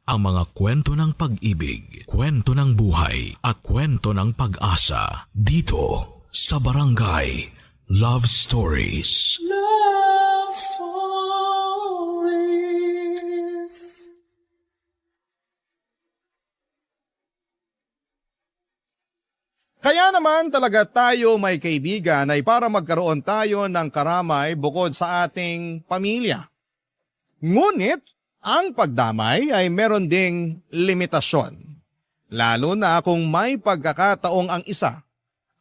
Ang mga kwento ng pag-ibig, kwento ng buhay, at kwento ng pag-asa dito sa Barangay Love Stories. Love Stories. Kaya naman talaga tayo may kaibigan ay para magkaroon tayo ng karamay bukod sa ating pamilya. Ngunit, ang pagdamay ay meron ding limitasyon. Lalo na kung may pagkakataong ang isa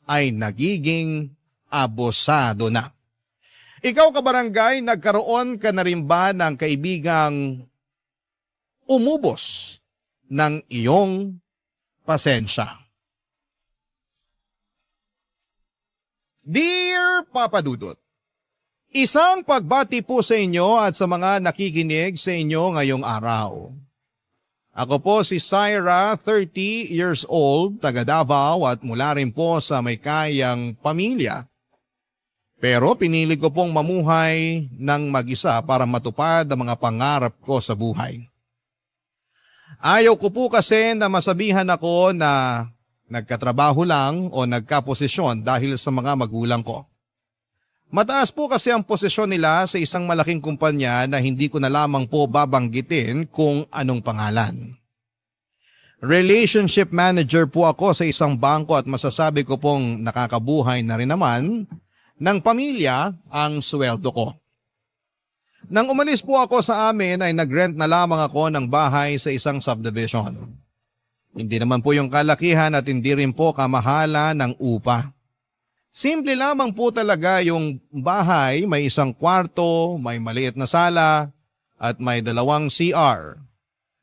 ay nagiging abusado na. Ikaw kabarangay, nagkaroon ka na rin ba ng kaibigang umubos ng iyong pasensya? Dear Papa Dudut, isang pagbati po sa inyo at sa mga nakikinig sa inyo ngayong araw. Ako po si Syra, 30 years old, taga Davao at mula rin po sa may kayang pamilya. Pero pinili ko pong mamuhay ng mag-isa para matupad ang mga pangarap ko sa buhay. Ayaw ko po kasi na masabihan ako na nagkatrabaho lang o nagkaposisyon dahil sa mga magulang ko. Mataas po kasi ang posisyon nila sa isang malaking kumpanya na hindi ko na lamang po babanggitin kung anong pangalan. Relationship manager po ako sa isang bangko at masasabi ko pong nakakabuhay na rin naman ng pamilya ang sweldo ko. Nang umalis po ako sa amin ay nagrent na lamang ako ng bahay sa isang subdivision. Hindi naman po yung kalakihan at hindi rin po kamahala ng upa. Simple lamang po talaga yung bahay, may isang kwarto, may maliit na sala, at may 2 CR.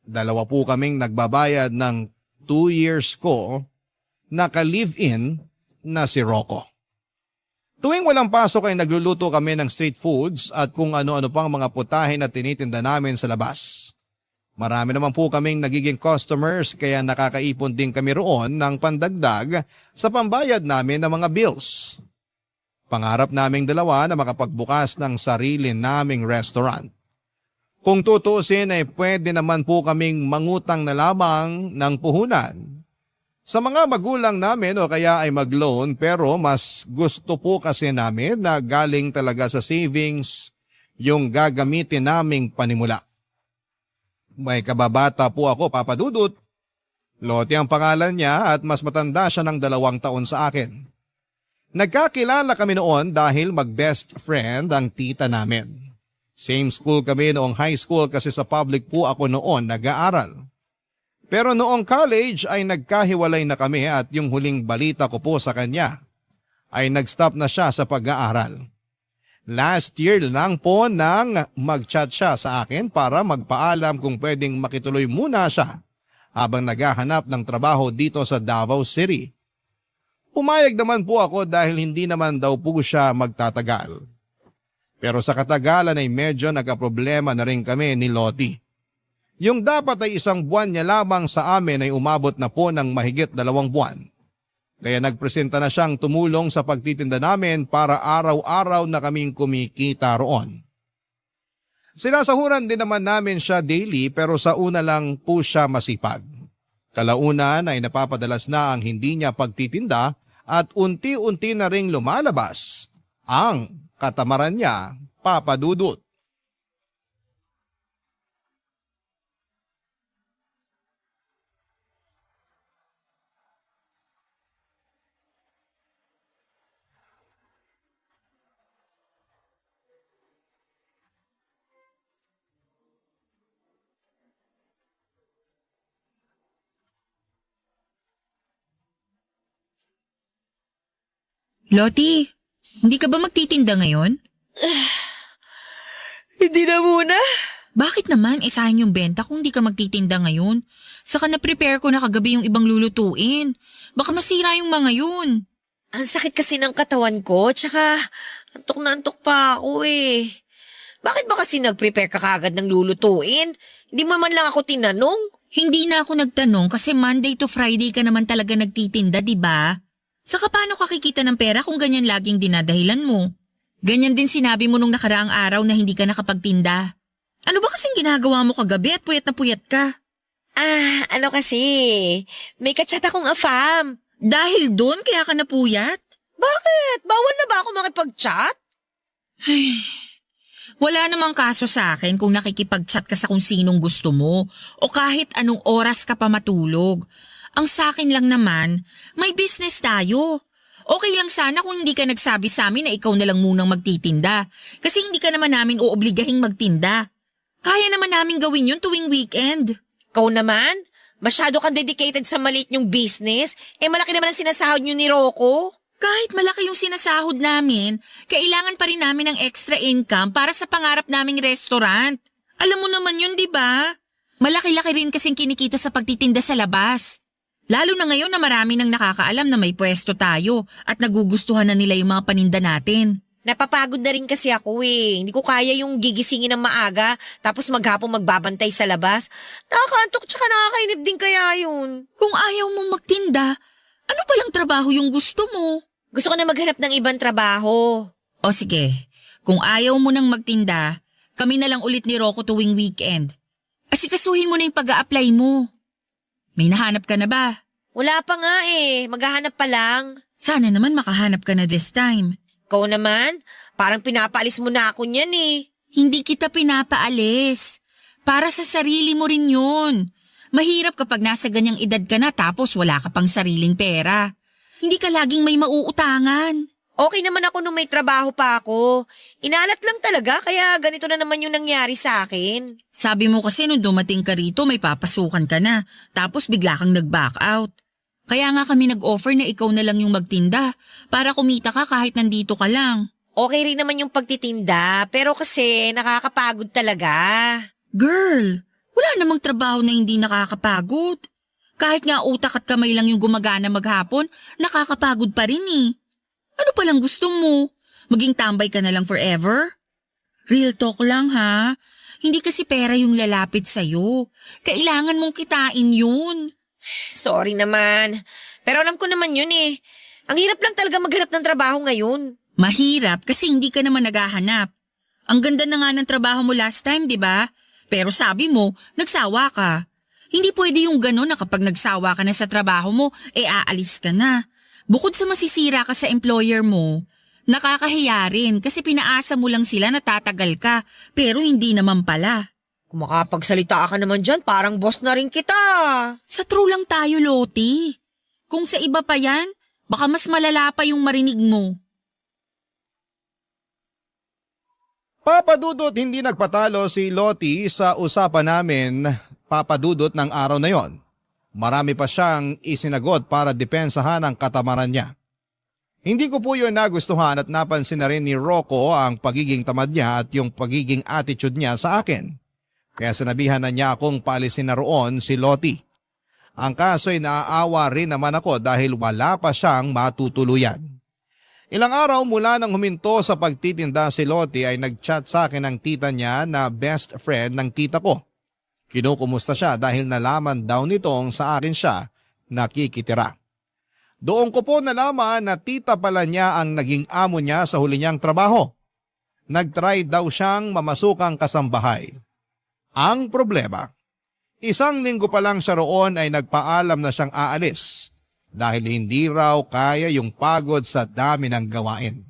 2 po kaming nagbabayad ng 2 years ko, naka-live-in na si Rocco. Tuwing walang pasok ay nagluluto kami ng street foods at kung ano-ano pang mga putahe na tinitinda namin sa labas. Marami naman po kaming nagiging customers kaya nakakaipon din kami roon ng pandagdag sa pambayad namin ng mga bills. Pangarap naming 2 na makapagbukas ng sarili naming restaurant. Kung tutuusin ay pwede naman po kaming mangutang na lamang ng puhunan sa mga magulang namin o kaya ay mag-loan, pero mas gusto po kasi namin na galing talaga sa savings yung gagamitin naming panimula. May kababata po ako, Papa Dudut. Lottie ang pangalan niya at mas matanda siya ng 2 taon sa akin. Nagkakilala kami noon dahil mag-best friend ang tita namin. Same school kami noong high school kasi sa public po ako noon nag-aaral. Pero noong college ay nagkahiwalay na kami at yung huling balita ko po sa kanya ay nag-stop na siya sa pag-aaral. Last year lang po nang mag-chat siya sa akin para magpaalam kung pwedeng makituloy muna siya habang naghahanap ng trabaho dito sa Davao City. Pumayag naman po ako dahil hindi naman daw po siya magtatagal. Pero sa katagalan ay medyo nagkaproblema na rin kami ni Lottie. Yung dapat ay 1 buwan niya lamang sa amin ay umabot na po ng mahigit 2 buwan. Kaya nagpresenta na siyang tumulong sa pagtitinda namin para araw-araw na kaming kumikita roon. Sinasahuran din naman namin siya daily pero sa una lang po siya masipag. Kalaunan ay napapadalas na ang hindi niya pagtitinda at unti-unti na ring lumalabas ang katamaran niya, Papa Dudut. Lottie, hindi ka ba magtitinda ngayon? Hindi na muna. Bakit naman sayang yung benta kung di ka magtitinda ngayon? Saka na-prepare ko na kagabi yung ibang lulutuin. Baka masira yung mga yun. Ang sakit kasi ng katawan ko, tsaka antok na antok pa ako eh. Bakit ba kasi nag-prepare ka kagad ng lulutuin? Hindi mo man lang ako tinanong. Hindi na ako nagtanong kasi Monday to Friday ka naman talaga nagtitinda, di ba? Saka paano ka kikita ng pera kung ganyan laging dinadahilan mo? Ganyan din sinabi mo nung nakaraang araw na hindi ka nakapagtinda. Ano ba kasing ginagawa mo kagabi at puyat na puyat ka? Ano kasi, may kachat akong afam. Dahil doon kaya ka napuyat? Bakit? Bawal na ba ako makipag-chat? Wala namang kaso sa akin kung nakikipag-chat ka sa kung sinong gusto mo o kahit anong oras ka pa matulog. Ang sa akin lang naman, may business tayo. Okay lang sana kung hindi ka nagsabi sa amin na ikaw na lang munang magtitinda kasi hindi ka naman namin uobligahing magtinda. Kaya naman namin gawin yun tuwing weekend. Ikaw naman? Masyado kang dedicated sa maliit nyong business. Malaki naman ang sinasahod nyo ni Rocco. Kahit malaki yung sinasahod namin, kailangan pa rin namin ng extra income para sa pangarap naming restaurant. Alam mo naman yun, di ba? Malaki-laki rin kasing kinikita sa pagtitinda sa labas. Lalo na ngayon na marami nang nakakaalam na may pwesto tayo at nagugustuhan na nila yung mga paninda natin. Napapagod na rin kasi ako eh. Hindi ko kaya yung gigisingin ng maaga tapos maghapong magbabantay sa labas. Nakakaantok tsaka nakakainip din kaya yun. Kung ayaw mong magtinda, ano palang trabaho yung gusto mo? Gusto ko na maghanap ng ibang trabaho. O sige, kung ayaw mo nang magtinda, kami na lang ulit ni Rocco tuwing weekend. Asikasuhin mo na yung pag-a-apply mo. May nahanap ka na ba? Wala pa nga eh. Maghahanap pa lang. Sana naman makahanap ka na this time. Ikaw naman, parang pinapaalis mo na ako niyan eh. Hindi kita pinapaalis. Para sa sarili mo rin yun. Mahirap kapag nasa ganyang edad ka na tapos wala ka pang sariling pera. Hindi ka laging may mauutangan. Okay naman ako nung may trabaho pa ako. Inalat lang talaga kaya ganito na naman yung nangyari sa akin. Sabi mo kasi nung dumating ka rito may papasukan ka na tapos bigla kang nag-back out. Kaya nga kami nag-offer na ikaw na lang yung magtinda para kumita ka kahit nandito ka lang. Okay rin naman yung pagtitinda pero kasi nakakapagod talaga. Girl, wala namang trabaho na hindi nakakapagod. Kahit nga utak at kamay lang yung gumagana maghapon, nakakapagod pa rin eh. Ano palang gusto mo? Maging tambay ka na lang forever? Real talk lang ha. Hindi kasi pera yung lalapit sa'yo. Kailangan mong kitain yun. Sorry naman. Pero alam ko naman yun eh. Ang hirap lang talaga maghanap ng trabaho ngayon. Mahirap kasi hindi ka naman naghahanap. Ang ganda na nga ng trabaho mo last time, di ba? Pero sabi mo, nagsawa ka. Hindi pwede yung gano'n na kapag nagsawa ka na sa trabaho mo, aalis ka na. Bukod sa masisira ka sa employer mo, nakakahiya rin kasi pinaasa mo lang sila na tatagal ka, pero hindi naman pala. Kung makapagsalita ka naman dyan, parang boss na rin kita. Sa true lang tayo, Loti. Kung sa iba pa yan, baka mas malala pa yung marinig mo. Papadudot hindi nagpatalo si Loti sa usapan namin, Papadudot ng araw na yon. Marami pa siyang isinagot para depensahan ang katamaran niya. Hindi ko po yun nagustuhan at napansin na rin ni Rocco ang pagiging tamad niya at yung pagiging attitude niya sa akin. Kaya sinabihan na niya akong paalisin na roon si Loti. Ang kaso'y naaawa rin naman ako dahil wala pa siyang matutuluyan. Ilang araw mula nang huminto sa pagtitinda si Loti ay nagchat sa akin ang tita niya na best friend ng tita ko. Kinukumusta siya dahil nalaman daw nitong sa akin siya nakikitira. Doon ko po nalaman na tita pala niya ang naging amo niya sa huli niyang trabaho. Nagtry daw siyang mamasukang kasambahay. Ang problema, 1 linggo pa lang siya roon ay nagpaalam na siyang aalis dahil hindi raw kaya yung pagod sa dami ng gawain.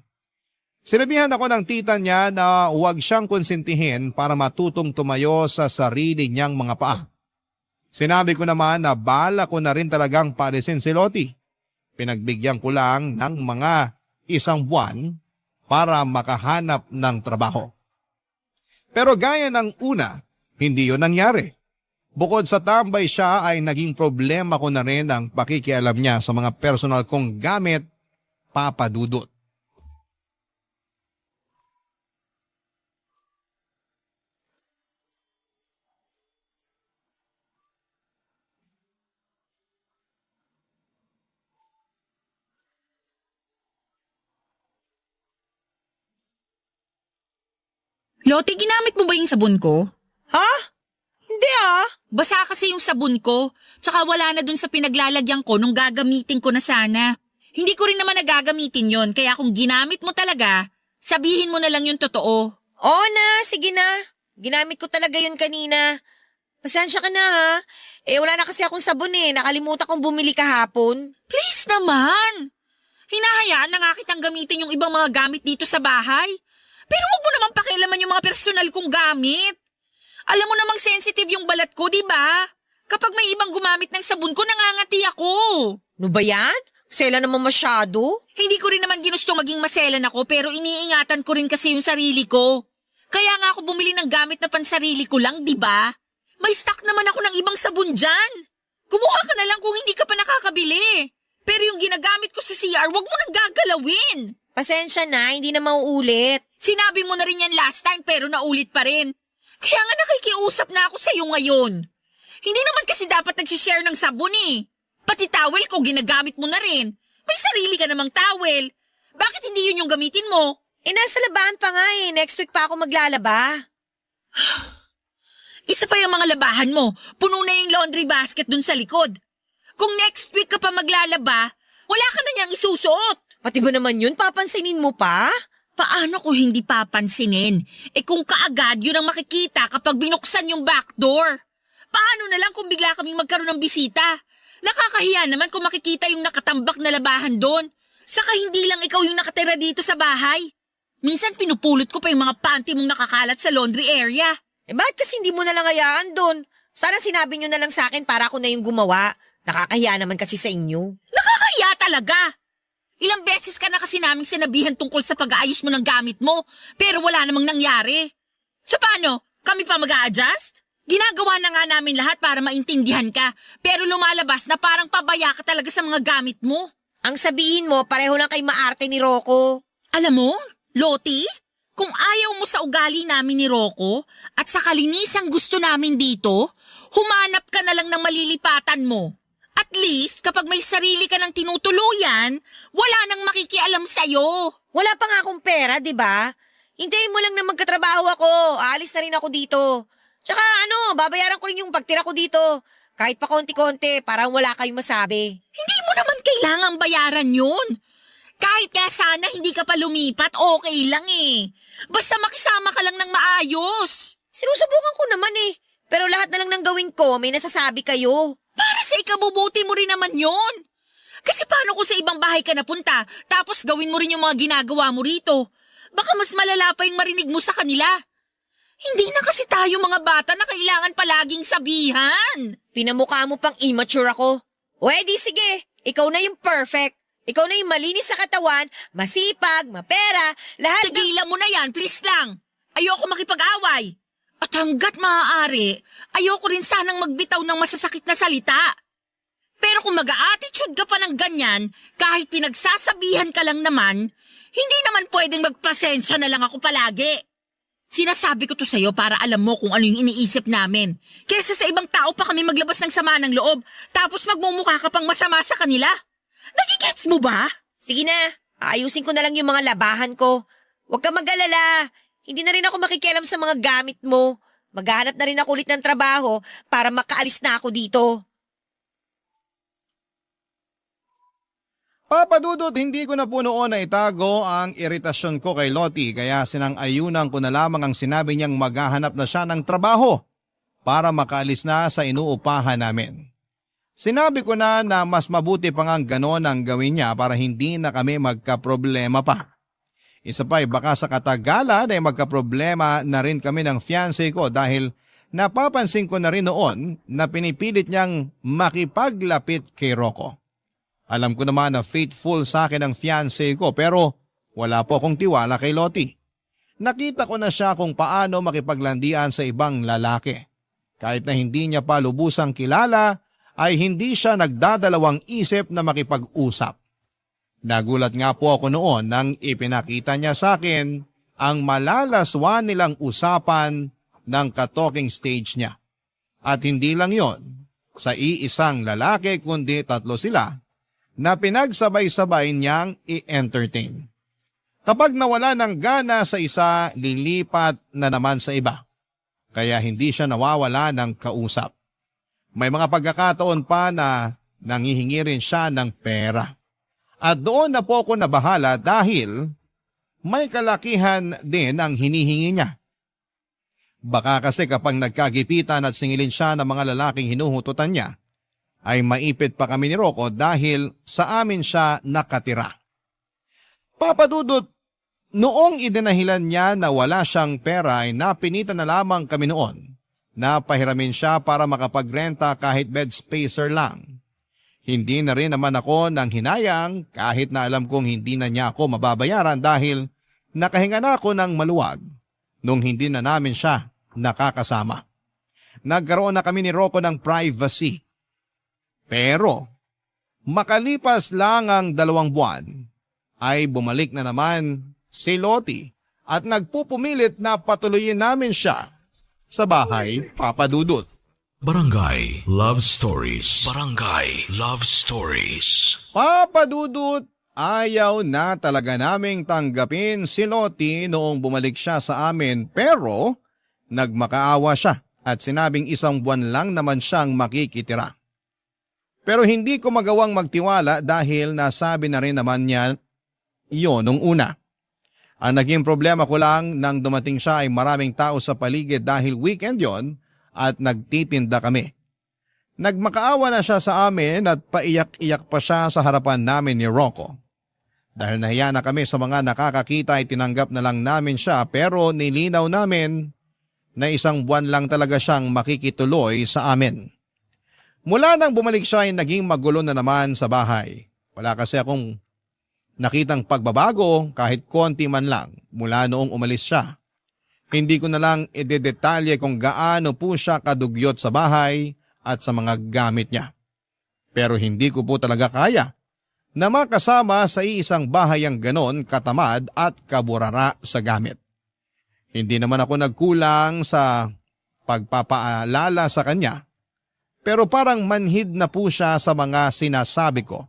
Sinabihan ako ng tita niya na huwag siyang konsentihin para matutong tumayo sa sarili niyang mga paa. Sinabi ko naman na bala ko na rin talagang paalisin si Loti. Pinagbigyan ko lang ng mga 1 buwan para makahanap ng trabaho. Pero gaya ng una, hindi yun nangyari. Bukod sa tambay siya ay naging problema ko na rin ang pakikialam niya sa mga personal kong gamit, Papadudot. Loti, ginamit mo ba yung sabon ko? Ha? Hindi ah. Basa kasi yung sabon ko, tsaka wala na dun sa pinaglalagyan ko nung gagamitin ko na sana. Hindi ko rin naman nagagamitin yon, kaya kung ginamit mo talaga, sabihin mo na lang yung totoo. Oo na, sige na. Ginamit ko talaga yun kanina. Pasensya ka na ha. Wala na kasi akong sabon Nakalimutan kong bumili kahapon. Please naman! Hinahayaan na nga kitang gamitin yung ibang mga gamit dito sa bahay. Pero huwag mo naman pakialaman yung mga personal kong gamit. Alam mo namang sensitive yung balat ko, di ba? Kapag may ibang gumamit ng sabon ko, nangangati ako. Ano ba yan? Sela naman masyado. Hindi ko rin naman ginusto maging maselan ako pero iniingatan ko rin kasi yung sarili ko. Kaya nga ako bumili ng gamit na pansarili ko lang, di ba? May stock naman ako ng ibang sabon dyan. Kumuha ka na lang kung hindi ka pa nakakabili. Pero yung ginagamit ko sa CR, wag mo nang gagalawin. Pasensya na, hindi na mauulit. Sinabi mo na rin yan last time pero naulit pa rin. Kaya nga nakikiusap na ako sa'yo ngayon. Hindi naman kasi dapat nagsishare ng sabon Pati towel ko ginagamit mo na rin. May sarili ka namang towel. Bakit hindi yun yung gamitin mo? Nasa labahan pa nga Next week pa ako maglalaba. Isa pa yung mga labahan mo. Puno na yung laundry basket dun sa likod. Kung next week ka pa maglalaba, wala ka na niyang isusuot. Pati ba naman yun? Papansinin mo pa? Paano ko hindi papansinin? Kung kaagad yun ang makikita kapag binuksan yung back door. Paano na lang kung bigla kaming magkaroon ng bisita? Nakakahiya naman kung makikita yung nakatambak na labahan doon. Saka hindi lang ikaw yung nakatira dito sa bahay. Minsan pinupulot ko pa yung mga panty mong nakakalat sa laundry area. Bakit kasi hindi mo na lang hayaan doon? Sana sinabi nyo na lang sa akin para ako na yung gumawa. Nakakahiya naman kasi sa inyo. Nakakahiya talaga! Ilang beses ka na kasi naming sinabihan tungkol sa pag-aayos mo ng gamit mo, pero wala namang nangyari. So paano? Kami pa mag-a-adjust? Ginagawa na nga namin lahat para maintindihan ka, pero lumalabas na parang pabaya ka talaga sa mga gamit mo. Ang sabihin mo, pareho lang kay maarte ni Rocco. Alam mo, Loti, kung ayaw mo sa ugali namin ni Rocco at sa kalinisang gusto namin dito, humanap ka na lang ng malilipatan mo. At least, kapag may sarili ka ng tinutuluyan, wala nang makikialam sa'yo. Wala pa nga akong pera, di ba? Hintayin mo lang na magkatrabaho ako. Aalis na rin ako dito. Tsaka babayaran ko rin yung pagtira ko dito. Kahit pa konti-konti, parang wala kayong masabi. Hindi mo naman kailangang bayaran yun. Kahit kaya sana hindi ka pa lumipat, okay lang Basta makisama ka lang ng maayos. Sinusubukan ko naman Pero lahat na lang ng gawin ko, may nasasabi kayo. Para sa ikabubuti mo rin naman yun. Kasi paano kung sa ibang bahay ka napunta, tapos gawin mo rin yung mga ginagawa mo rito? Baka mas malala pa yung marinig mo sa kanila. Hindi na kasi tayo mga bata na kailangan palaging sabihan. Pinamukha mo pang immature ako. O edi sige, ikaw na yung perfect. Ikaw na yung malinis sa katawan, masipag, mapera, lahat Tigilan mo na yan, please lang. Ayoko makipag-away. At hanggat maaari, ayoko rin sanang magbitaw ng masasakit na salita. Pero kung mag-a-attitude ka pa ng ganyan, kahit pinagsasabihan ka lang naman, hindi naman pwedeng magpasensya na lang ako palagi. Sinasabi ko to sa'yo para alam mo kung ano yung iniisip namin. Kesa sa ibang tao pa kami maglabas ng sama ng loob, tapos magmumukha ka pang masama sa kanila. Nagigets mo ba? Sige na, aayusin ko na lang yung mga labahan ko. Huwag ka mag-alala. Hindi na rin ako makikialam sa mga gamit mo. Maghanap na rin ako ulit ng trabaho para makaalis na ako dito. Papa Dudut, hindi ko na po noon na itago ang iritasyon ko kay Loti kaya sinang-ayunan ko na lamang ang sinabi niyang maghahanap na siya ng trabaho para makaalis na sa inuupahan namin. Sinabi ko na mas mabuti pa nga ganon ang gawin niya para hindi na kami magkaproblema pa. Isa pa baka sa katagalan ay magkaproblema na rin kami ng fiancé ko dahil napapansin ko na rin noon na pinipilit niyang makipaglapit kay Rocco. Alam ko naman na faithful sa akin ang fiancé ko pero wala po akong tiwala kay Loti. Nakita ko na siya kung paano makipaglandian sa ibang lalaki. Kahit na hindi niya pa lubusang kilala ay hindi siya nagdadalawang isip na makipag-usap. Nagulat nga po ako noon nang ipinakita niya sa akin ang malalaswan nilang usapan ng ka-talking stage niya. At hindi lang yon, sa iisang lalaki kundi 3 sila na pinagsabay-sabay niyang i-entertain. Kapag nawala ng gana sa isa, lilipat na naman sa iba. Kaya hindi siya nawawala ng kausap. May mga pagkakataon pa na nanghihingi rin siya ng pera. At doon na po ako nabahala dahil may kalakihan din ang hinihingi niya. Baka kasi kapag nagkagipitan at singilin siya ng mga lalaking hinuhututan niya, ay maipit pa kami ni Rocco dahil sa amin siya nakatira. Papa Dudut, noong idinahilan niya na wala siyang pera ay napinitan na lamang kami noon na pahiramin siya para makapagrenta kahit bed spacer lang. Hindi na rin naman ako ng hinayang kahit na alam kong hindi na niya ako mababayaran dahil nakahinga na ako ng maluwag nung hindi na namin siya nakakasama. Nagkaroon na kami ni Rocco ng privacy. Pero makalipas lang ang 2 buwan ay bumalik na naman si Lottie at nagpupumilit na patuloyin namin siya sa bahay, Papa Dudut. Barangay Love Stories. Barangay Love Stories. Papa Dudut, ayaw na talaga naming tanggapin si Lottie noong bumalik siya sa amin pero nagmakaawa siya at sinabing 1 buwan lang naman siyang makikitira. Pero hindi ko magawang magtiwala dahil nasabi na rin naman niya iyon nung una. Ang naging problema ko lang nang dumating siya ay maraming tao sa paligid dahil weekend yon at nagtitinda kami. Nagmakaawa na siya sa amin at paiyak-iyak pa siya sa harapan namin ni Rocco. Dahil nahiya na kami sa mga nakakakita ay tinanggap na lang namin siya pero nilinaw namin na 1 buwan lang talaga siyang makikituloy sa amin. Mula nang bumalik siya ay naging magulo na naman sa bahay. Wala kasi akong nakitang pagbabago kahit konti man lang mula noong umalis siya. Hindi ko na lang idedetalye kung gaano po siya kadugyot sa bahay at sa mga gamit niya. Pero hindi ko po talaga kaya na makasama sa isang bahay ang ganon katamad at kaburara sa gamit. Hindi naman ako nagkulang sa pagpapaalala sa kanya, pero parang manhid na po siya sa mga sinasabi ko.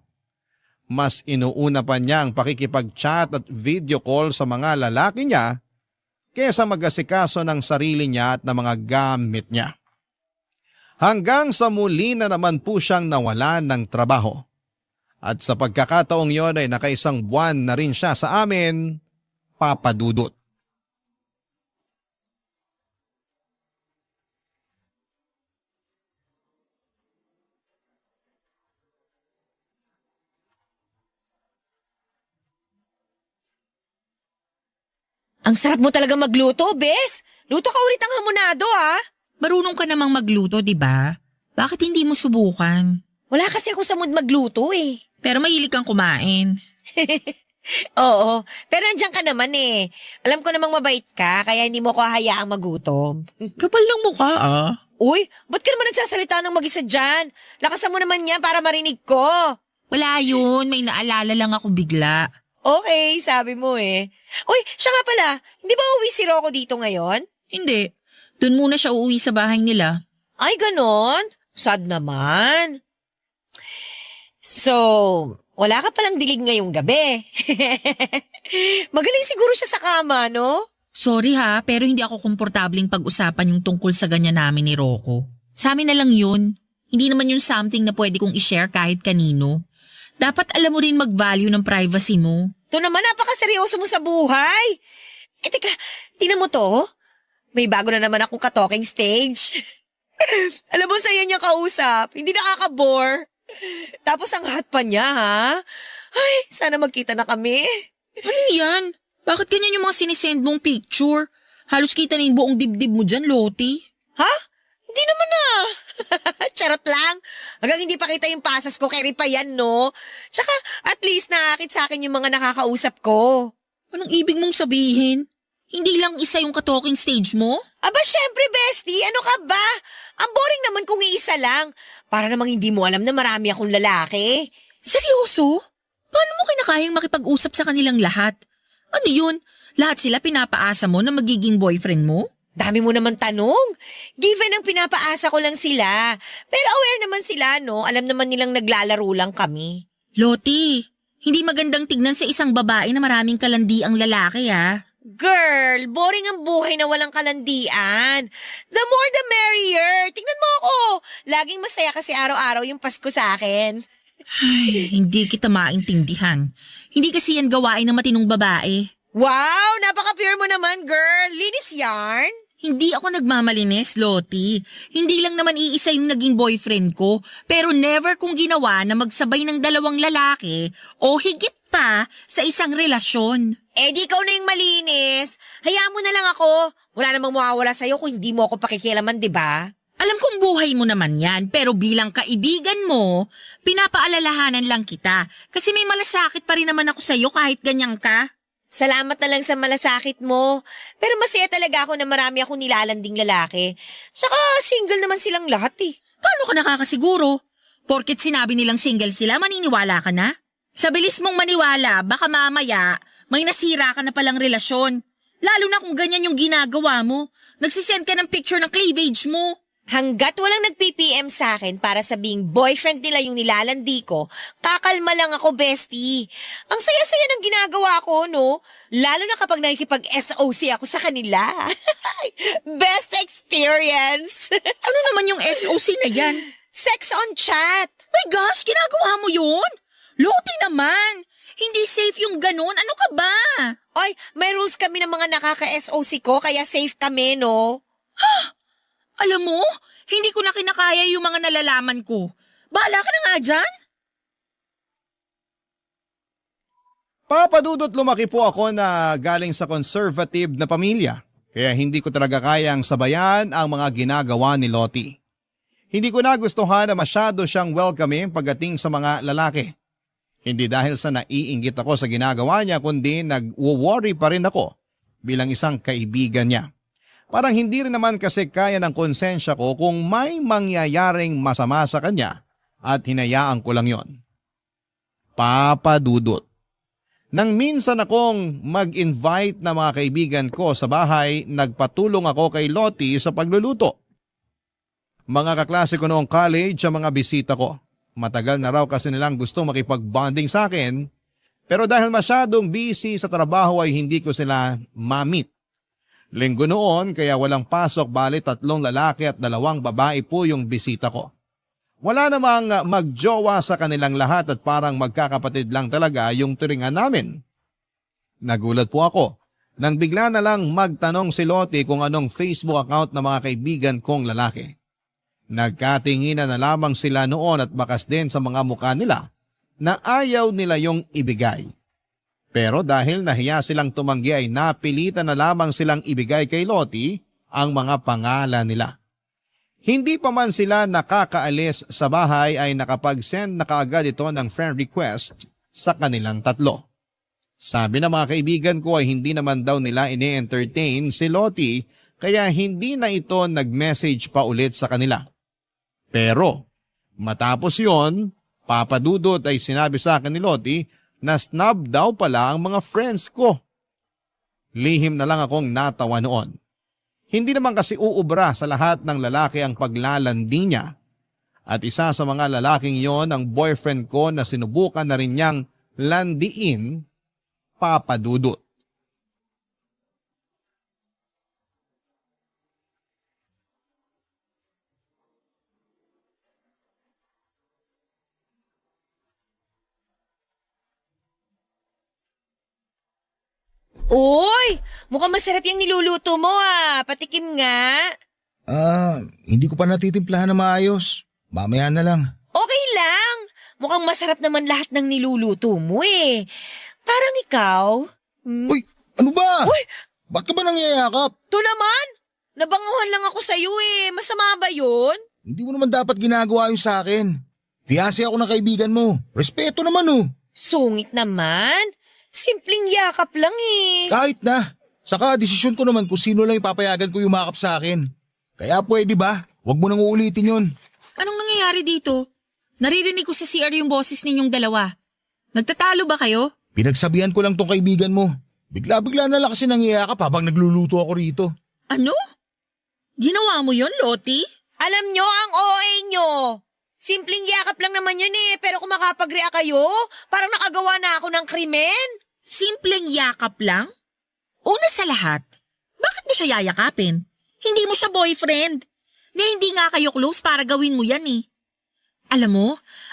Mas inuuna pa niya ang pakikipag-chat at video call sa mga lalaki niya kesa mag-asikaso ng sarili niya at ng mga gamit niya. Hanggang sa muli na naman po siyang nawalan ng trabaho. At sa pagkakataong yon ay naka1 buwan na rin siya sa amin, Papa Dudut. Ang sarap mo talaga magluto, Bes. Luto ka ulit ang hamonado, ha? Marunong ka namang magluto, di ba? Bakit hindi mo subukan? Wala kasi ako sa mood magluto, eh. Pero mahilig kang kumain. Oo, pero andyan ka naman, eh. Alam ko namang mabait ka, kaya hindi mo ko hayaang magutom. Kapal ng mukha, ah. Uy, ba't ka naman nagsasalita ng mag-isa dyan? Lakasan mo naman yan para marinig ko. Wala yun, may naalala lang ako bigla. Okay, sabi mo eh. Uy, siya nga pala, hindi ba uwi si Rocco dito ngayon? Hindi, doon muna siya uuwi sa bahay nila. Ay, ganon? Sad naman. So, wala ka palang dilig ngayong gabi. Magaling siguro siya sa kama, no? Sorry ha, pero hindi ako komportabling pag-usapan yung tungkol sa ganyan namin ni Rocco. Sa amin na lang yun. Hindi naman yun something na pwede kong i-share kahit kanino. Dapat alam mo rin mag-value ng privacy mo. Ito naman, napakaseryoso mo sa buhay. Eh, teka, tingnan mo to. May bago na naman akong ka-talking stage. Alam mo, saya niya kausap. Hindi nakaka-bore. Tapos ang hot pa niya, ha? Ay, sana magkita na kami. Ano yan? Bakit ganyan yung mga sinisend mong picture? Halos kita na yung buong dibdib mo dyan, Lottie. Ha? Hindi naman na. Charot lang. Hanggang hindi pa kita yung pasas ko, kay pa yan, no? Tsaka, at least nakakit sa akin yung mga nakakausap ko. Anong ibig mong sabihin? Hindi lang isa yung ka-talking stage mo? Aba, syempre, bestie. Ano ka ba? Ang boring naman kung iisa lang. Para namang hindi mo alam na marami akong lalaki. Seryoso? Paano mo kinakayang makipag-usap sa kanilang lahat? Ano yun? Lahat sila pinapaasa mo na magiging boyfriend mo? Dami mo naman tanong. Given ang pinapaasa ko lang sila. Pero aware naman sila, no? Alam naman nilang naglalaro lang kami. Lottie, hindi magandang tignan sa isang babae na maraming kalandiang lalaki, ha? Girl, boring ang buhay na walang kalandian. The more the merrier. Tingnan mo ako. Laging masaya kasi araw-araw yung Pasko sa akin. Ay, hindi kita maintindihan. Hindi kasi yan gawain ng matinong babae. Wow, napaka-pure mo naman, girl. Linis yarn. Hindi ako nagmamalinis, Lottie. Hindi lang naman iisa yung naging boyfriend ko, pero never kong ginawa na magsabay ng dalawang lalaki o higit pa sa isang relasyon. Eh di ikaw na yung malinis. Hayaan mo na lang ako. Wala namang mawawala sa'yo kung hindi mo ako pakikialaman, di ba? Alam kong buhay mo naman yan, pero bilang kaibigan mo, pinapaalalahanan lang kita. Kasi may malasakit pa rin naman ako sa'yo kahit ganyan ka. Salamat na lang sa malasakit mo. Pero masaya talaga ako na marami akong nilalanding lalaki. Saka single naman silang lahat eh. Paano ka nakakasiguro? Porket sinabi nilang single sila, maniniwala ka na? Sa bilis mong maniwala, baka mamaya may nasira ka na palang relasyon. Lalo na kung ganyan yung ginagawa mo. Nagsisend ka ng picture ng cleavage mo. Hanggat walang nag-PPM sa akin para sabing boyfriend nila yung nilalandi ko, kakalma lang ako, bestie. Ang saya-saya ng ginagawa ko, no? Lalo na kapag nakikipag-SOC ako sa kanila. Best experience! Ano naman yung SOC na yan? Sex on chat! My gosh, ginagawa mo yun? Loti naman! Hindi safe yung ganun. Ano ka ba? Oy, may rules kami ng mga nakaka-SOC ko, kaya safe kami, no? Alam mo, hindi ko na kinakaya yung mga nalalaman ko. Bahala ka na nga dyan. Papadudot lumaki po ako na galing sa conservative na pamilya. Kaya hindi ko talaga kayang sabayan ang mga ginagawa ni Lottie. Hindi ko nagustuhan na masyado siyang welcoming pagdating sa mga lalaki. Hindi dahil sa naiinggit ako sa ginagawa niya kundi nag-worry pa rin ako bilang isang kaibigan niya. Parang hindi rin naman kasi kaya ng konsensya ko kung may mangyayaring masama sa kanya at hinayaan ko lang yon. Papadudot. Nang minsan akong mag-invite na mga kaibigan ko sa bahay, nagpatulong ako kay Lottie sa pagluluto. Mga kaklase ko noong college ang mga bisita ko. Matagal na raw kasi nilang gusto makipag-bonding sa akin, pero dahil masyadong busy sa trabaho ay hindi ko sila ma-meet. Linggo noon kaya walang pasok bali 3 lalaki at 2 babae po yung bisita ko. Wala namang magjowa sa kanilang lahat at parang magkakapatid lang talaga yung turingan namin. Nagulat po ako nang bigla na lang magtanong si Lottie kung anong Facebook account ng mga kaibigan kong lalaki. Nagkatinginan na lamang sila noon at bakas din sa mga mukha nila na ayaw nila yung ibigay. Pero dahil nahiya silang tumanggi ay napilitan na lamang silang ibigay kay Lottie ang mga pangalan nila. Hindi pa man sila nakakaalis sa bahay ay nakapag-send na kaagad ito ng friend request sa kanilang 3. Sabi ng mga kaibigan ko ay hindi naman daw nila ini-entertain si Lottie kaya hindi na ito nag-message pa ulit sa kanila. Pero matapos yon, papadudot ay sinabi sa akin ni Lottie na snub daw pala ang mga friends ko. Lihim na lang akong natawa noon. Hindi naman kasi uubra sa lahat ng lalaki ang paglalandi niya. At isa sa mga lalaking yon ang boyfriend ko na sinubukan na rin niyang landiin, papadudot. Uy! Mukhang masarap yung niluluto mo Patikim nga. Hindi ko pa natitimplahan na maayos. Mamaya na lang. Okay lang. Mukhang masarap naman lahat ng niluluto mo Parang ikaw. Uy, ano ba? Uy! Ba't ka ba nangyayakap? To naman! Nabanguhan lang ako sa'yo Masama ba yun? Hindi mo naman dapat ginagawa yung sa akin. Fiyase ako ng kaibigan mo. Respeto naman Sungit naman. Simpleng yakap lang Kahit na. Saka desisyon ko naman kung sino lang ipapayagan ko yumakap sa akin. Kaya pwede ba? Huwag mo nang uulitin yun. Anong nangyayari dito? Naririnig ko sa CR yung boses ninyong dalawa. Nagtatalo ba kayo? Pinagsabihan ko lang tong kaibigan mo. Bigla-bigla na lang kasi nangyayakap habang nagluluto ako rito. Ano? Ginawa mo yon, Lottie? Alam nyo ang OA nyo. Simpleng yakap lang naman yun pero kung makapag-react kayo, parang nakagawa na ako ng krimen. Simpleng yakap lang? Una sa lahat, bakit mo siya yayakapin? Hindi mo siya boyfriend. Na hindi nga kayo close para gawin mo yan Alam mo,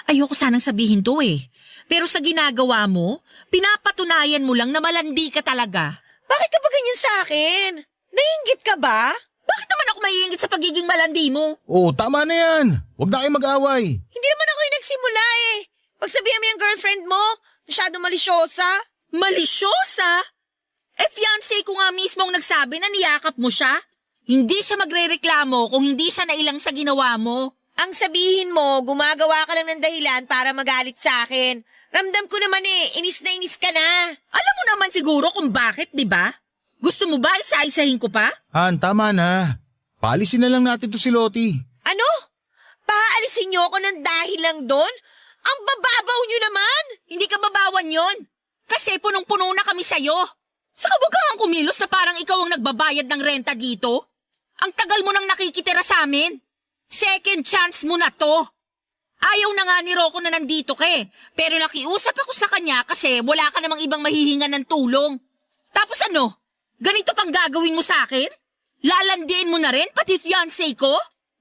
ayoko sanang sabihin to Pero sa ginagawa mo, pinapatunayan mo lang na malandi ka talaga. Bakit ka ba ganyan sa akin? Naiinggit ka ba? Bakit naman ako maiingit sa pagiging malandi mo? Oo, tama na yan. Huwag na kayo mag-away. Hindi naman ako yung nagsimula eh. Pagsabihan mo yung girlfriend mo, masyado malisyosa. Malisyosa? Fiancé ko nga mismo ang nagsabi na niyakap mo siya. Hindi siya magrereklamo kung hindi siya nailang sa ginawa mo. Ang sabihin mo, gumagawa ka lang ng dahilan para magalit sa akin. Ramdam ko naman eh, inis na inis ka na. Alam mo naman siguro kung bakit, di ba? Gusto mo ba isa-isahin ko pa? Han, tama na. Paalisin na lang natin to si Lottie. Ano? Paalisin niyo ako ng dahil lang doon? Ang bababaw niyo naman! Hindi ka babawan yon. Kasi punong-puno na kami sa'yo. Saka wag kang kumilos na parang ikaw ang nagbabayad ng renta dito. Ang tagal mo nang nakikitira sa amin. Second chance mo na to. Ayaw na nga ni Rocco na nandito ka eh. Pero nakiusap ako sa kanya kasi wala ka namang ibang mahihingan ng tulong. Tapos ano? Ganito pang gagawin mo sa akin? Lalandiin mo na rin pati fiancé ko?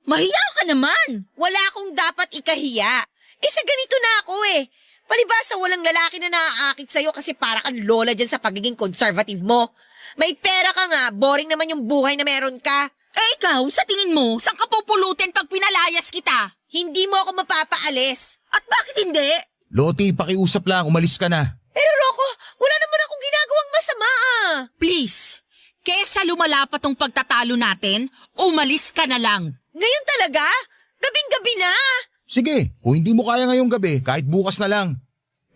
Mahiya ka naman. Wala akong dapat ikahiya. Sa ganito na ako eh. Palibasa walang lalaki na naaakit sa'yo kasi para kang lola dyan sa pagiging conservative mo. May pera ka nga, boring naman yung buhay na meron ka. Ikaw, sa tingin mo, saan ka pupulutin pag pinalayas kita? Hindi mo ako mapapaalis. At bakit hindi? Lottie, pakiusap lang, umalis ka na. Pero Rocco, wala naman akong ginagawang masama ah. Please, kesa lumala pa tong pagtatalo natin, umalis ka na lang. Ngayon talaga? Gabing-gabi na. Sige, kung hindi mo kaya ngayong gabi, kahit bukas na lang.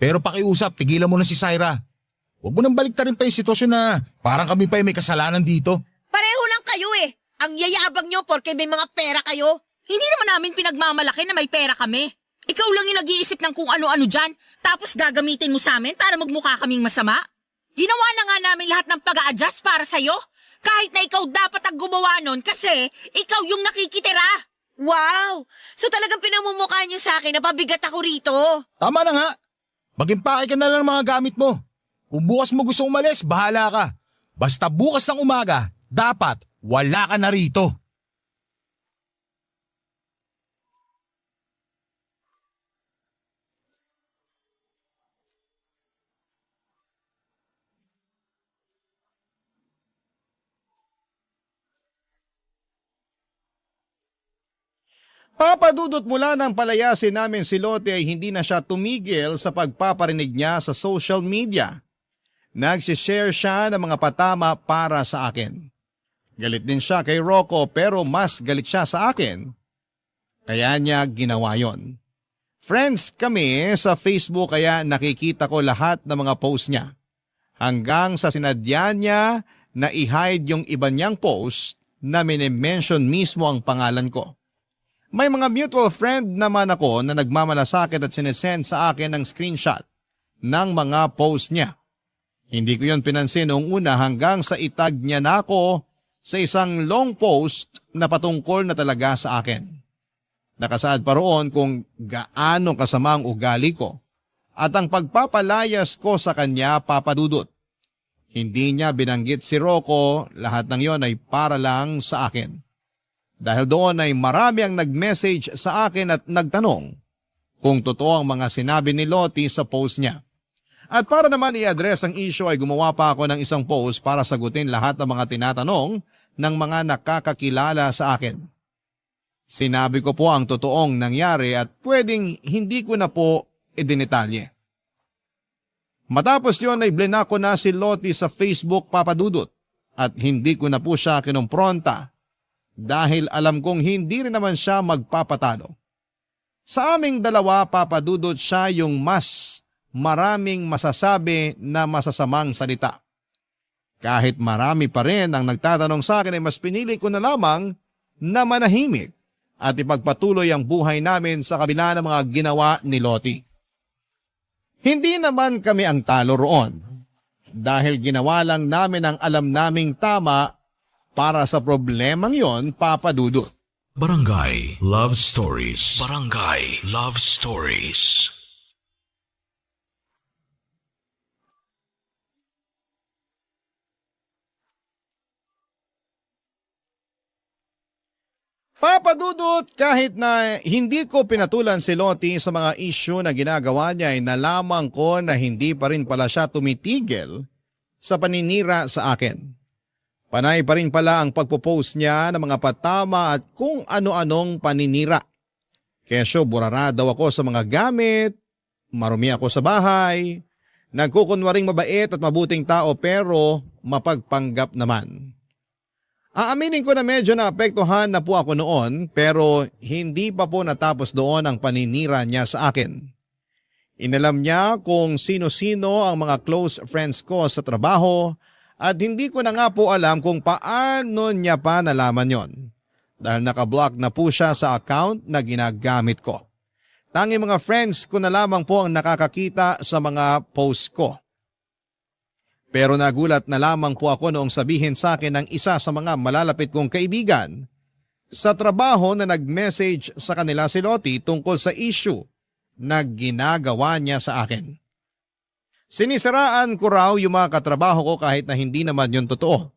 Pero pakiusap, tigilan mo na si Syra. Huwag mo nang baliktarin pa yung sitwasyon na parang kami pa yung may kasalanan dito. Pareho lang kayo eh. Ang yayabang nyo porke may mga pera kayo. Hindi naman namin pinagmamalaki na may pera kami. Ikaw lang yung nag-iisip ng kung ano-ano dyan, tapos gagamitin mo sa amin para magmukha kaming masama. Ginawa na nga namin lahat ng pag-a-adjust para sa'yo. Kahit na ikaw dapat ang gumawa nun kasi ikaw yung nakikitira. Wow! So talagang pinamumukha nyo sa akin na pabigat ako rito. Tama na nga. Mag-impake ka na lang ng mga gamit mo. Kung bukas mo gusto umalis, bahala ka. Basta bukas ng umaga, dapat wala ka na rito. Papadudot mula ng palayasin namin si Lottie ay hindi na siya tumigil sa pagpaparinig niya sa social media. Nagsishare siya ng mga patama para sa akin. Galit din siya kay Rocco pero mas galit siya sa akin. Kaya niya ginawa yon. Friends kami sa Facebook kaya nakikita ko lahat ng mga post niya. Hanggang sa sinadya niya na i-hide yung iba niyang post na minimension mismo ang pangalan ko. May mga mutual friend naman ako na nagmamalasakit at sinesend sa akin ng screenshot ng mga post niya. Hindi ko yon pinansin noong una hanggang sa itag niya na ako sa isang long post na patungkol na talaga sa akin. Nakasaad pa roon kung gaano kasama ang ugali ko at ang pagpapalayas ko sa kanya papadudot. Hindi niya binanggit si Rocco, lahat ng yon ay para lang sa akin. Dahil doon ay marami ang nag-message sa akin at nagtanong kung totoo ang mga sinabi ni Lottie sa post niya. At para naman i-address ang issue ay gumawa pa ako ng isang post para sagutin lahat ng mga tinatanong ng mga nakakakilala sa akin. Sinabi ko po ang totoong nangyari at pwedeng hindi ko na po idinitalye. Matapos yon ay blinak ko na si Lottie sa Facebook papadudot at hindi ko na po siya kinumpronta. Dahil alam kong hindi rin naman siya magpapatalo. Sa aming dalawa papadudot siya yung mas maraming masasabi na masasamang salita. Kahit marami pa rin ang nagtatanong sa akin ay mas pinili ko na lamang na manahimik at ipagpatuloy ang buhay namin sa kabila ng mga ginawa ni Lottie. Hindi naman kami ang talo roon dahil ginawa lang namin ang alam naming tama. Para sa problemang yon, papadudot. Barangay Love Stories. Barangay Love Stories. Papadudot, kahit na hindi ko pinatulan si Lottie sa mga issue na ginagawa niya ay nalaman ko na hindi pa rin pala siya tumitigil sa paninira sa akin. Panay pa rin pala ang pagpo-post niya ng mga patama at kung ano-anong paninira. Kesyo burara daw ako sa mga gamit, marumi ako sa bahay, nagkukunwaring mabait at mabuting tao pero mapagpanggap naman. Aaminin ko na medyo naapektuhan na po ako noon pero hindi pa po natapos doon ang paninira niya sa akin. Inalam niya kung sino-sino ang mga close friends ko sa trabaho at hindi ko na nga po alam kung paano niya pa nalaman yon. Dahil nakablock na po siya sa account na ginagamit ko. Tanging mga friends ko na lamang po ang nakakakita sa mga posts ko. Pero nagulat na lamang po ako noong sabihin sa akin ng isa sa mga malalapit kong kaibigan sa trabaho na nag-message sa kanila si Lottie tungkol sa issue na ginagawa niya sa akin. Sinisiraan ko raw yung mga katrabaho ko kahit na hindi naman yun totoo.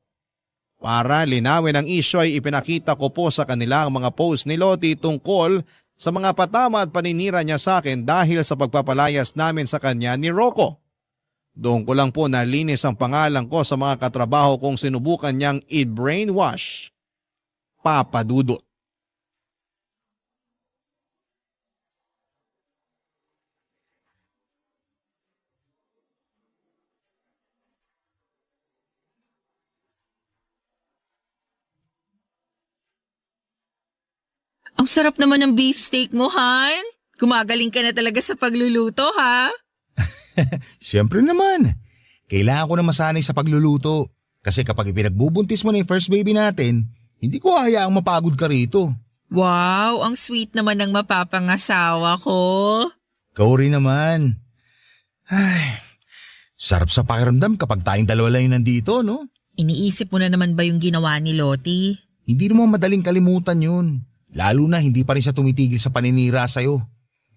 Para linawin ang issue ay ipinakita ko po sa kanila ang mga post ni Lottie tungkol sa mga patama at paninira niya sa akin dahil sa pagpapalayas namin sa kanya ni Rocco. Doon ko lang po nalinis ang pangalan ko sa mga katrabaho kong sinubukan niyang i-brainwash. Papa Dudut. Ang sarap naman ng beefsteak mo, Han. Gumagaling ka na talaga sa pagluluto, ha? Siyempre naman. Kailangan ko na masanay sa pagluluto. Kasi kapag ipinagbubuntis mo na yung first baby natin, hindi ko hayaang mapagod ka rito. Wow, ang sweet naman ng mapapangasawa ko. Ikaw rin naman. Ay, sarap sa pakiramdam kapag tayong dalawa lang yung nandito, no? Iniisip mo na naman ba yung ginawa ni Lottie? Hindi naman madaling kalimutan yun. Lalo na hindi pa rin siya tumitigil sa paninira sa'yo.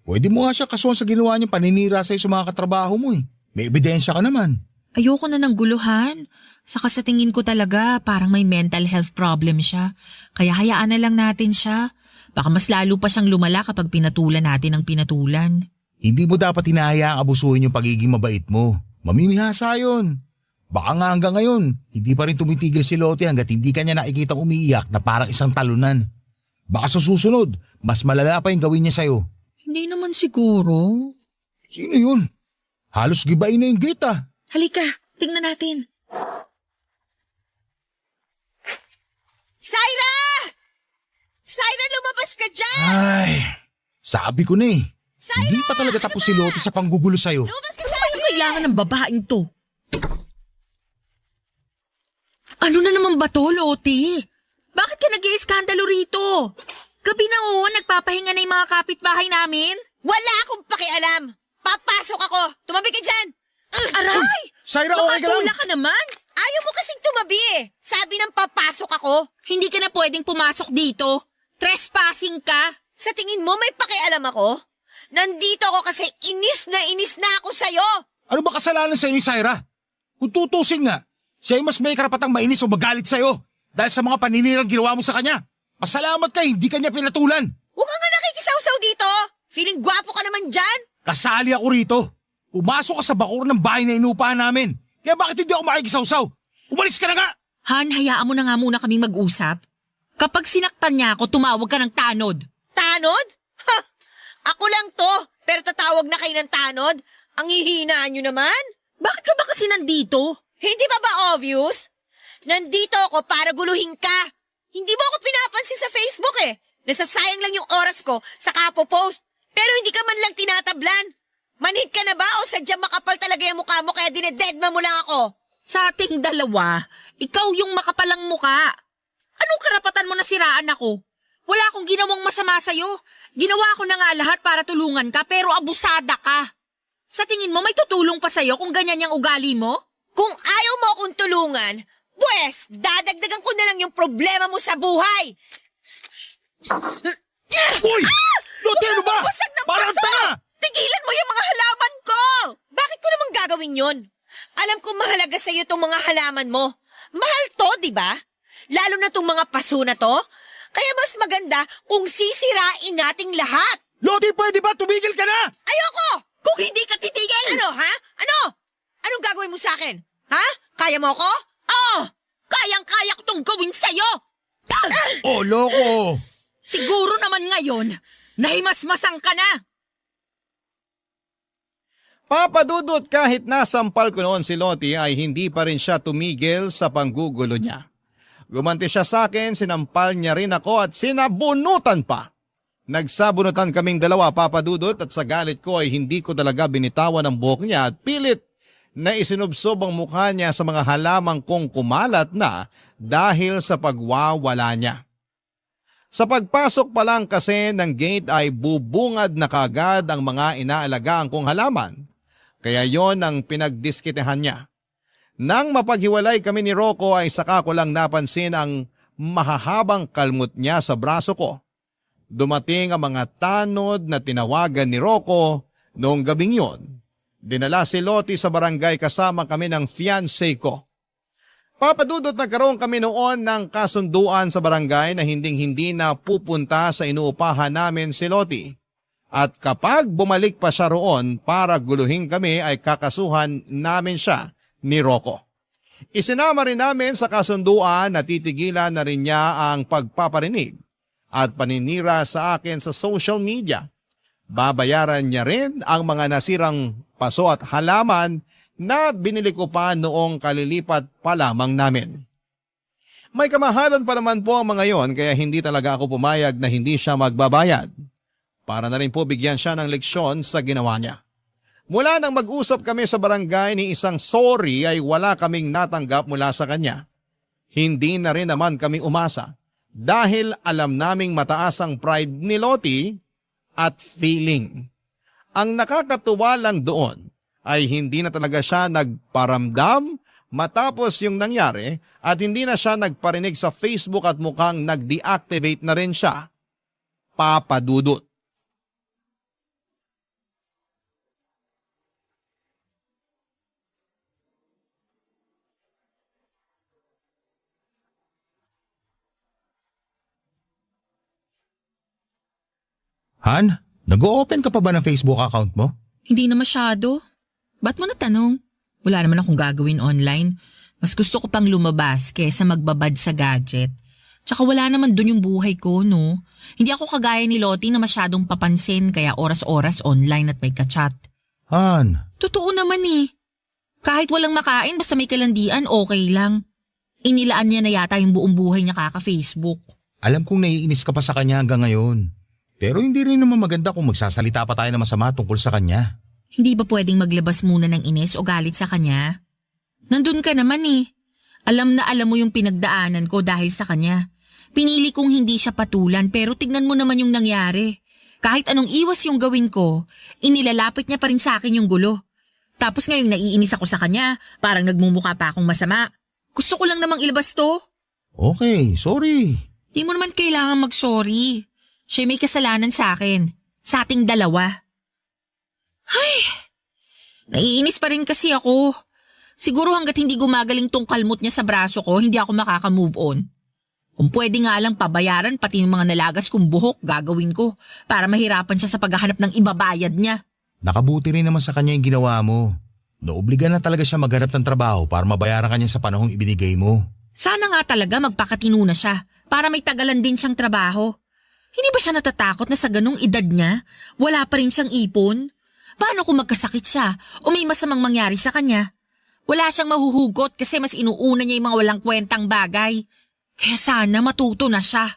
Pwede mo nga siya kasuhan sa ginawa niyang paninira sa'yo sa mga katrabaho mo eh. May ebidensya ka naman. Ayoko na ng guluhan. Saka sa tingin ko talaga parang may mental health problem siya. Kaya hayaan na lang natin siya. Baka mas lalo pa siyang lumala kapag pinatulan natin ang pinatulan. Hindi mo dapat hinahayaang abusuhin yung pagiging mabait mo. Mamimihasa yun. Baka nga hanggang ngayon, hindi pa rin tumitigil si Lottie hanggat hindi kanya nakikitang umiiyak na parang isang talunan. Baka sa susunod, mas malala pa yung gawin niya sa'yo. Hindi naman siguro. Sino yun? Halos gibain na yung gate ah. Halika, tingnan natin. Syra! Syra, lumabas ka dyan! Ay, sabi ko na eh. Syra! Hindi pa talaga tapos si Lottie sa panggugulo sa'yo. Lumabas ka, Ano Syra! ba kailangan ng babaeng to? Ano na naman ba to, Lottie? Bakit ka nag-iiskandalo rito? Gabi na nagpapahinga na yung mga kapitbahay namin. Wala akong pakialam! Papasok ako! Tumabi ka dyan! Aray! Syra, okay ka lang? Makatula ka naman. Ayaw mo kasing tumabi eh! Sabi ng papasok ako! Hindi ka na pwedeng pumasok dito. Trespassing ka. Sa tingin mo may pakialam ako? Nandito ako kasi inis na ako sa'yo! Ano ba kasalanan sa'yo ni Syra? Kung tutusin nga, siya ay mas may karapatang mainis o magalit sa'yo dahil sa mga paninirang ginawa mo sa kanya. Pasalamat ka, hindi kanya pinatulan. Huwag ka nga nakikisawsaw dito! Feeling gwapo ka naman dyan! Kasali ako rito. Pumasok ka sa bakura ng bahay na inupahan namin. Kaya bakit hindi ako makikisawsaw? Umalis ka na nga! Han, hayaan mo na nga muna kaming mag-usap. Kapag sinaktan niya ako, tumawag ka ng tanod. Tanod? Ha! Ako lang to, pero tatawag na kayo ng tanod? Ang hihinaan nyo naman? Bakit ka ba kasi nandito? Hindi ba ba obvious? Nandito ako para guluhin ka. Hindi mo ako pinapansin sa Facebook eh. Nasasayang lang yung oras ko sa kapo-post. Pero hindi ka man lang tinatablan. Manhid ka na ba o sadyang makapal talaga yung mukha mo kaya dinededma mo lang ako? Sa ating dalawa, ikaw yung makapalang muka. Anong karapatan mo na siraan ako? Wala akong ginawang masama sa'yo. Ginawa ko na nga lahat para tulungan ka pero abusada ka. Sa tingin mo may tutulong pa sa'yo kung ganyan yung ugali mo? Kung ayaw mo akong tulungan, pues, dadagdagan ko na lang yung problema mo sa buhay. Uy! Lottie, ano ba? Basag ng Parang baso! tanga! Tigilan mo yung mga halaman ko! Bakit ko naman gagawin yon? Alam ko mahalaga sa'yo itong mga halaman mo. Mahal to, di ba? Lalo na itong mga paso na to. Kaya mas maganda kung sisirain nating lahat. Lottie, pwede ba? Tumigil ka na! Ayoko! Kung hindi ka titigil! Ano, ha? Ano? Anong gagawin mo sa akin? Ha? Kaya mo ako? Oh! Kayang-kaya ko tong gawin sa'yo! Oh, loko! Siguro naman ngayon, nahimasmasang ka na! Papa Dudut, kahit nasampal ko noon si Lottie ay hindi pa rin siya tumigil sa panggugulo niya. Gumanti siya sa akin, sinampal niya rin ako at sinabunutan pa. Nagsabunutan kaming dalawa, Papa Dudut, at sa galit ko ay hindi ko talaga binitawan ang buhok niya at pilit na isinubsob ang mukha niya sa mga halamang kong kumalat na dahil sa pagwawala niya. Sa pagpasok pa lang kasi ng gate ay bubungad na kaagad ang mga inaalagaan kong halaman. Kaya yon ang pinagdiskitehan niya. Nang mapaghiwalay kami ni Rocco ay saka ko lang napansin ang mahahabang kalmot niya sa braso ko. Dumating ang mga tanod na tinawagan ni Rocco noong gabing yon. Dinala si Lottie sa barangay kasama kami ng fiancé ko. Papa Dudut, nagkaroon kami noon ng kasunduan sa barangay na hinding-hindi na pupunta sa inuupahan namin si Lottie. At kapag bumalik pa siya roon para guluhin kami ay kakasuhan namin siya ni Rocco. Isinama rin namin sa kasunduan na titigilan na rin niya ang pagpaparinig at paninira sa akin sa social media. Babayaran niya rin ang mga nasirang paso at halaman na binili ko pa noong kalilipat pa lamang namin. May kamahalan pa naman po ang mga yon kaya hindi talaga ako pumayag na hindi siya magbabayad. Para na rin po bigyan siya ng leksyon sa ginawa niya. Mula nang mag-usap kami sa barangay ni isang sorry ay wala kaming natanggap mula sa kanya. Hindi na rin naman kami umasa dahil alam naming mataas ang pride ni Lottie at feeling. Ang nakakatuwa lang doon ay hindi na talaga siya nagparamdam matapos yung nangyari at hindi na siya nagparinig sa Facebook at mukhang nag-deactivate na rin siya. Papa Dudut. Han, nag-o-open ka pa ba ng Facebook account mo? Hindi na masyado. Ba't mo natanong? Wala naman akong gagawin online. Mas gusto ko pang lumabas kesa magbabad sa gadget. Tsaka wala naman dun yung buhay ko, no? Hindi ako kagaya ni Lottie na masyadong papansin kaya oras-oras online at may kachat. Han, Totoo naman eh. Kahit walang makain basta may kalandian, okay lang. Inilaan niya na yata yung buong buhay niya kaka-Facebook. alam kong naiinis ka pa sa kanya hanggang ngayon. Pero hindi rin naman maganda kung magsasalita pa tayo na masama tungkol sa kanya. Hindi ba pwedeng maglabas muna ng inis o galit sa kanya? Nandun ka naman eh. Alam na alam mo yung pinagdaanan ko dahil sa kanya. Pinili kong hindi siya patulan pero tignan mo naman yung nangyari. Kahit anong iwas yung gawin ko, inilalapit niya pa rin sa akin yung gulo. Tapos ngayong naiinis ako sa kanya, parang nagmumukha pa akong masama. Gusto ko lang namang ilabas to. Okay, sorry. Di mo naman kailangan mag-sorry. Siya may kasalanan sa akin. Sa ating dalawa. Ay, naiinis pa rin kasi ako. Siguro hanggat hindi gumagaling tong kalmot niya sa braso ko, hindi ako makaka-move on. Kung pwede nga lang pabayaran pati yung mga nalagas kong buhok, gagawin ko para mahirapan siya sa paghahanap ng ibabayad niya. Nakabuti rin naman sa kanya yung ginawa mo. Naobliga na talaga siya maghanap ng trabaho para mabayaran kanya sa panahong ibinigay mo. Sana nga talaga magpakatino na siya para may tagalan din siyang trabaho. Hindi ba siya natatakot na sa ganong edad niya, wala pa rin siyang ipon? Paano kung magkasakit siya o may masamang mangyari sa kanya? Wala siyang mahuhugot kasi mas inuuna niya yung mga walang kwentang bagay. Kaya sana matuto na siya.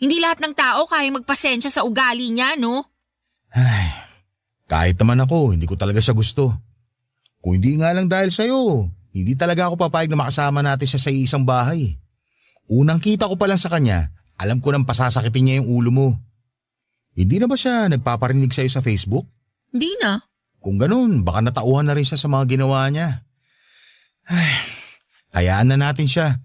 Hindi lahat ng tao kaya magpasensya sa ugali niya, no? Ay, kahit naman ako, hindi ko talaga siya gusto. Kung hindi nga lang dahil sa'yo, hindi talaga ako papayag na makasama natin siya sa isang bahay. Unang kita ko pa lang sa kanya, alam ko nang pasasakitin niya yung ulo mo. Hindi na ba siya nagpaparinig sa'yo sa Facebook? Hindi na. Kung ganun, baka natauhan na rin siya sa mga ginawa niya. Ay, hayaan na natin siya.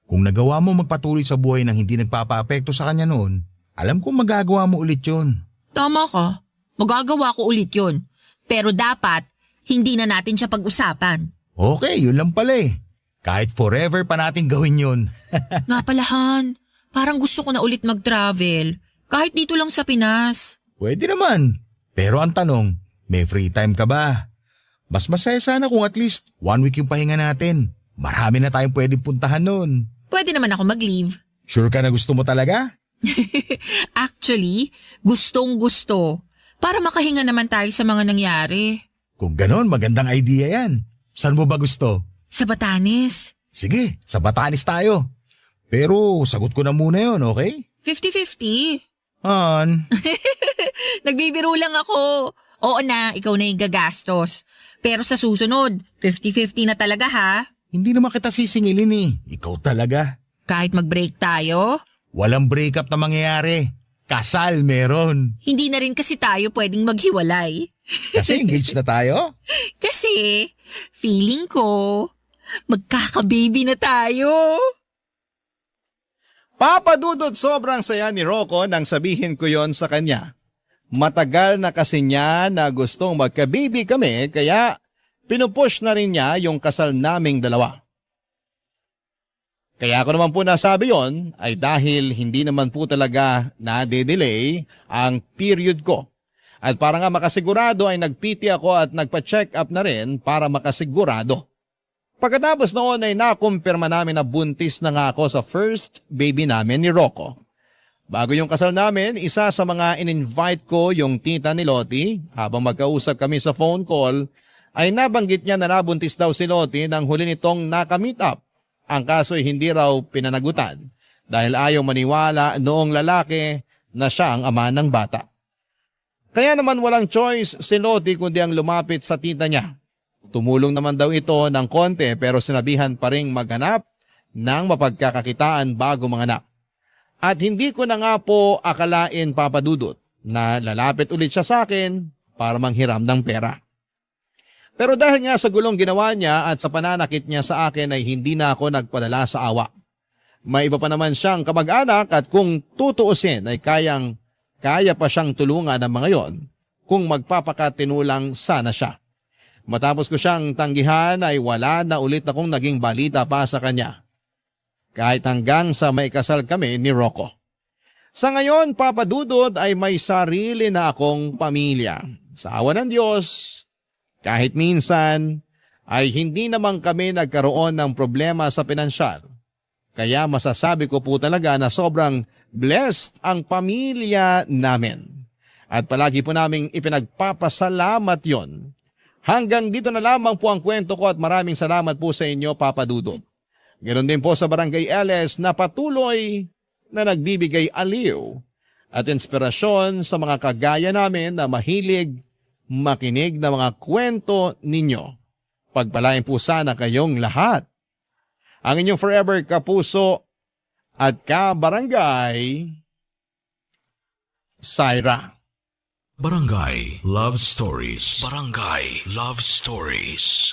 Kung nagawa mo magpatuloy sa buhay nang hindi nagpapaapekto sa kanya noon, alam kong magagawa mo ulit yun. Tama ka. Magagawa ko ulit yun. Pero dapat, hindi na natin siya pag-usapan. Okay, yun lang pala eh. Kahit forever pa natin gawin yun. Nga palahan, parang gusto ko na ulit mag-travel. Kahit dito lang sa Pinas. Pwede naman. Pero ang tanong, may free time ka ba? Mas masaya sana kung at least 1 week yung pahinga natin. Marami na tayong pwedeng puntahan nun. Pwede naman ako mag-leave. Sure ka na gusto mo talaga? Actually, gustong-gusto. Para makahinga naman tayo sa mga nangyari. Kung ganon, magandang idea yan. Saan mo ba gusto? Sa Batanes. Sige, sa Batanes tayo. Pero sagot ko na muna yon, okay? 50-50. Han, Nagbibiro lang ako. Oo na, ikaw na yung gagastos. Pero sa susunod, 50-50 na talaga ha. hindi naman kita sisingilin eh. Ikaw talaga. Kahit mag-break tayo, Walang breakup na mangyayari. Kasal meron. hindi na rin kasi tayo pwedeng maghiwalay. Kasi engaged na tayo. Kasi, feeling ko, magkaka-baby na tayo. Papa Dudut, sobrang saya ni Rocco nang sabihin ko yon sa kanya. Matagal na kasi niya na gustong magka-baby kami kaya pinupush na rin niya yung kasal naming dalawa. Kaya ako naman po nasabi yon ay dahil hindi naman po talaga nade-delay ang period ko. At para nga makasigurado ay nag-PT ako at nagpa-check up na rin para makasigurado. Pagkatapos noon ay nakumpirma namin na buntis na nga ako sa first baby namin ni Rocco. Bago yung kasal namin, isa sa mga in-invite ko yung tita ni Lottie. Habang magkausap kami sa phone call, ay nabanggit niya na nabuntis daw si Lottie nang huli nitong naka-meet up. Ang kaso ay hindi raw pinanagutan dahil ayaw maniwala noong lalaki na siya ang ama ng bata. Kaya naman walang choice si Lottie kundi ang lumapit sa tita niya. Tumulong naman daw ito ng konti pero sinabihan pa ring maghanap ng mapagkakakitaan bago manganak. At hindi ko na nga po akalain, Papa Dudut, na lalapit ulit siya sa akin para manghiram ng pera. Pero dahil nga sa gulong ginawa niya at sa pananakit niya sa akin ay hindi na ako nagpadala sa awa. May iba pa naman siyang kamag-anak at kung tutuusin ay kaya pa siyang tulungan ng mga yon kung magpapakatinulang sana siya. Matapos ko siyang tanggihan ay wala na ulit akong naging balita pa sa kanya. Kahit hanggang sa may kasal kami ni Rocco. Sa ngayon, Papa Dudut, ay may sarili na akong pamilya. Sa awa ng Diyos, kahit minsan ay hindi naman kami nagkaroon ng problema sa pinansyal. Kaya masasabi ko po talaga na sobrang blessed ang pamilya namin. At palagi po naming ipinagpapasalamat yon. Hanggang dito na lamang po ang kwento ko at maraming salamat po sa inyo, Papa Dudut. Ganon din po sa Barangay LS na patuloy na nagbibigay aliw at inspirasyon sa mga kagaya namin na mahilig makinig ng mga kwento ninyo. Pagpalain po sana kayong lahat. Ang inyong forever kapuso at kabarangay, Syra. Barangay Love Stories. Barangay Love Stories.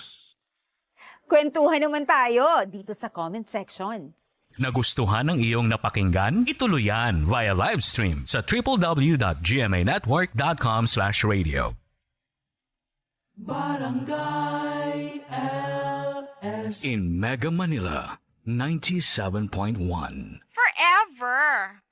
Kwentuhan naman tayo dito sa comment section. Nagustuhan ng iyong napakinggan? Ituloy yan via live stream sa www.gmanetwork.com/radio. Barangay LS in Mega Manila 97.1. Forever.